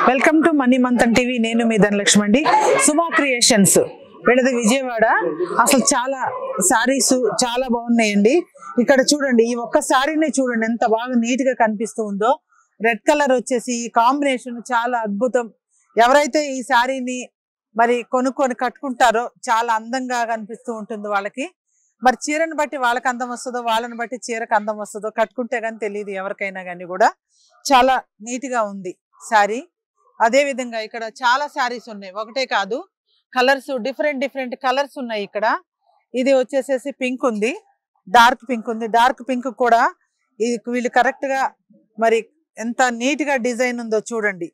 Welcome to money Manthan TV. నేను మీ ధనలక్ష్మి అండి. సుమా creations వీళ్ళది విజయవాడ. అసలు చాలా సారీస్ చాలా బాగున్నాయండి. ఇక్కడ చూడండి, ఈ ఒక్క సారీని చూడండి ఎంత బాగా నీట్ గా కనిపిస్తూ ఉందో. రెడ్ కలర్ వచ్చేసి ఈ కాంబినేషన్ చాలా అద్భుతం. ఎవరైతే ఈ సారీని మరి కొనుక్కొని కట్టుకుంటారో చాలా అందంగా కనిపిస్తూ ఉంటుంది వాళ్ళకి. మరి చీరను బట్టి వాళ్ళకి అందం వస్తుందో, వాళ్ళని బట్టి చీరకు అందం వస్తుందో కట్టుకుంటే కానీ తెలియదు ఎవరికైనా కానీ కూడా. చాలా నీట్ గా ఉంది సారీ. అదే విధంగా ఇక్కడ చాలా శారీస్ ఉన్నాయి, ఒకటే కాదు, కలర్స్ డిఫరెంట్ కలర్స్ ఉన్నాయి ఇక్కడ. ఇది వచ్చేసేసి పింక్ ఉంది, డార్క్ పింక్ ఉంది. డార్క్ పింక్ కూడా ఇది వీళ్ళు కరెక్ట్ గా మరి ఎంత నీట్ గా డిజైన్ ఉందో చూడండి.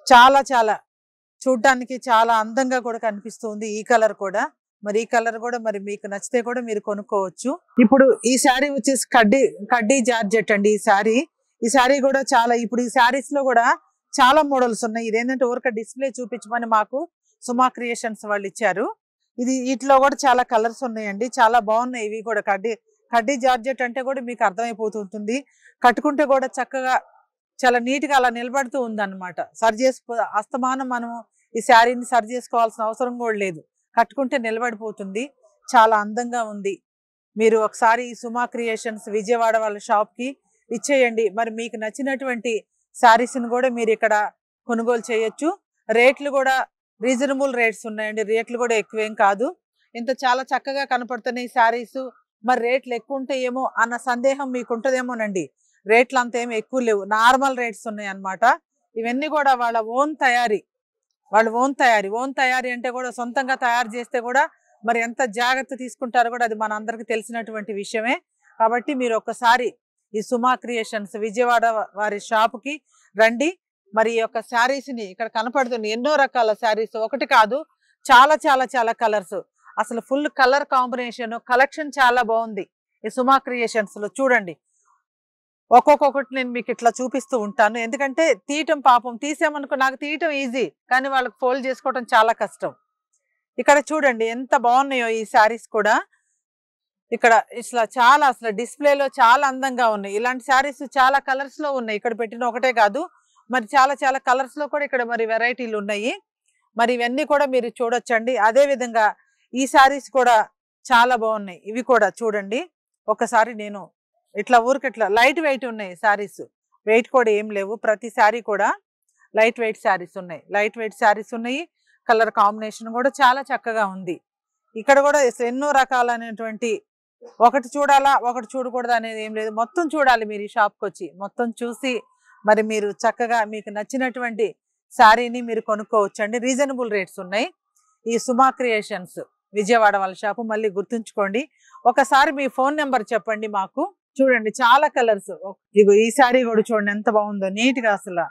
చాలా చాలా చూడటానికి చాలా అందంగా కూడా కనిపిస్తుంది. ఈ కలర్ కూడా మరి ఈ కలర్ కూడా మరి మీకు నచ్చితే కూడా మీరు కొనుక్కోవచ్చు. ఇప్పుడు ఈ శారీ వచ్చేసి కడ్డీ జార్జెట్ అండి. ఈ శారీ కూడా చాలా, ఇప్పుడు ఈ శారీస్ లో కూడా చాలా మోడల్స్ ఉన్నాయి. ఇదేంటంటే ఊరిక డిస్ప్లే చూపించమని మాకు సుమా క్రియేషన్స్ వాళ్ళు ఇచ్చారు. వీటిలో కూడా చాలా కలర్స్ ఉన్నాయండి, చాలా బాగున్నాయి. ఇవి కూడా కడ్డీ జార్జెట్ అంటే కూడా మీకు అర్థమైపోతుంటుంది. కట్టుకుంటే కూడా చక్కగా చాలా నీట్ గా అలా నిలబడుతూ ఉంది అనమాట. అస్తమానం మనం ఈ శారీని సరి చేసుకోవాల్సిన అవసరం కూడా లేదు, కట్టుకుంటే నిలబడిపోతుంది. చాలా అందంగా ఉంది. మీరు ఒకసారి ఈ సుమా క్రియేషన్స్ విజయవాడ వాళ్ళ షాప్ కి ఇచ్చేయండి. మరి మీకు నచ్చినటువంటి శారీస్ ని కూడా మీరు ఇక్కడ కొనుగోలు చేయొచ్చు. రేట్లు కూడా రీజనబుల్ రేట్స్ ఉన్నాయండి, రేట్లు కూడా ఎక్కువేం కాదు. ఇంత చాలా చక్కగా కనపడుతున్నాయి శారీస్. మరి రేట్లు ఎక్కువ ఉంటాయేమో అన్న సందేహం మీకు ఉంటుందేమోనండి. రేట్లు అంత ఏమి ఎక్కువ లేవు, నార్మల్ రేట్స్ ఉన్నాయి అన్నమాట. ఇవన్నీ కూడా వాళ్ళ ఓన్ తయారీ అంటే కూడా సొంతంగా తయారు చేస్తే కూడా మరి ఎంత జాగ్రత్త తీసుకుంటారో కూడా అది మన అందరికి తెలిసినటువంటి విషయమే. కాబట్టి మీరు ఒక్కసారి ఈ సుమా క్రియేషన్స్ విజయవాడ వారి షాపుకి రండి. మరి ఈ యొక్క శారీస్ ని ఇక్కడ కనపడుతుంది ఎన్నో రకాల శారీస్, ఒకటి కాదు, చాలా కలర్స్. అసలు ఫుల్ కలర్ కాంబినేషన్ కలెక్షన్ చాలా బాగుంది ఈ సుమా క్రియేషన్స్ లో. చూడండి, ఒక్కొక్కటి నేను మీకు ఇట్లా చూపిస్తూ ఉంటాను. ఎందుకంటే తీయటం పాపం తీసామనుకో, నాకు తీయటం ఈజీ కానీ వాళ్ళకి ఫోల్డ్ చేసుకోవటం చాలా కష్టం. ఇక్కడ చూడండి ఎంత బాగున్నాయో ఈ శారీస్ కూడా. ఇక్కడ ఇట్లా చాలా అసలు డిస్ప్లేలో చాలా అందంగా ఉన్నాయి. ఇలాంటి శారీస్ చాలా కలర్స్ లో ఉన్నాయి, ఇక్కడ పెట్టిన ఒకటే కాదు, మరి చాలా కలర్స్ లో కూడా ఇక్కడ మరి వెరైటీలు ఉన్నాయి. మరి ఇవన్నీ కూడా మీరు చూడొచ్చండి. అదే విధంగా ఈ శారీస్ కూడా చాలా బాగున్నాయి. ఇవి కూడా చూడండి ఒకసారి. నేను ఇట్లా ఊరికిట్లా లైట్ వెయిట్ ఉన్నాయి శారీస్, వెయిట్ కూడా ఏం లేవు. ప్రతి శారీ కూడా లైట్ వెయిట్ శారీస్ ఉన్నాయి. కలర్ కాంబినేషన్ కూడా చాలా చక్కగా ఉంది. ఇక్కడ కూడా ఎన్నో రకాలైనటువంటి, ఒకటి చూడాలా ఒకటి చూడకూడదు అనేది ఏం లేదు, మొత్తం చూడాలి. మీరు ఈ షాప్కి వచ్చి మొత్తం చూసి మరి మీరు చక్కగా మీకు నచ్చినటువంటి శారీని మీరు కొనుక్కోవచ్చు అండి. రీజనబుల్ రేట్స్ ఉన్నాయి ఈ సుమా క్రియేషన్స్ విజయవాడ వాళ్ళ షాపు. మళ్ళీ గుర్తుంచుకోండి. ఒకసారి మీ ఫోన్ నెంబర్ చెప్పండి మాకు. చూడండి చాలా కలర్స్. ఈ శారీ కూడా చూడండి ఎంత బాగుందో, నీట్ గా అసలు